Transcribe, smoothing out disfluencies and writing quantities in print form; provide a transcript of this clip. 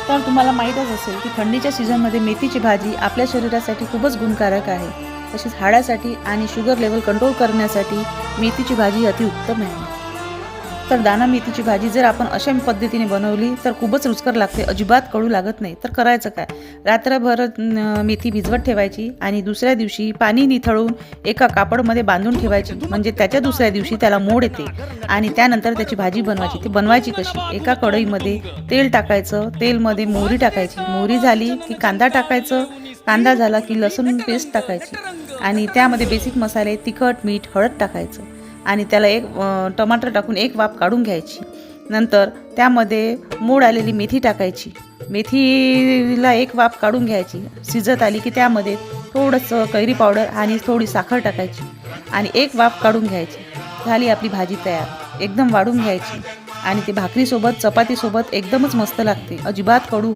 तर तुम्हाला माहीतच असेल की थंडीच्या सीझनमध्ये मेथीची भाजी आपल्या शरीरासाठी खूपच गुणकारक आहे. तसेच हाडासाठी आणि शुगर लेवल कंट्रोल करण्यासाठी मेथीची भाजी अतिउत्तम आहे. तर दाणा मेथीची भाजी जर आपण अशा पद्धतीने बनवली तर खूपच रुचकर लागते, अजिबात कडू लागत नाही. तर करायचं काय, रात्रभर मेथी भिजवत ठेवायची आणि दुसऱ्या दिवशी पाणी निथळून एका कापडमध्ये बांधून ठेवायची, म्हणजे त्याच्या दुसऱ्या दिवशी त्याला मोड येते आणि त्यानंतर त्याची भाजी बनवायची. ती बनवायची कशी, एका कढईमध्ये तेल टाकायचं, तेलमध्ये मोहरी टाकायची, मोहरी झाली की कांदा टाकायचं, कांदा झाला की लसूण पेस्ट टाकायची आणि त्यामध्ये बेसिक मसाले तिखट मीठ हळद टाकायचं आणि त्याला एक टमाटर टाकून एक वाफ काढून घ्यायची. नंतर त्यामध्ये मोड आलेली मेथी टाकायची, मेथीला एक वाफ काढून घ्यायची. शिजत आली की त्यामध्ये थोडंसं कैरी पावडर आणि थोडी साखर टाकायची आणि एक वाफ काढून घ्यायची. झाली आपली भाजी तयार. एकदम वाढून घ्यायची आणि ती भाकरीसोबत चपातीसोबत एकदमच मस्त लागते, अजिबात कडू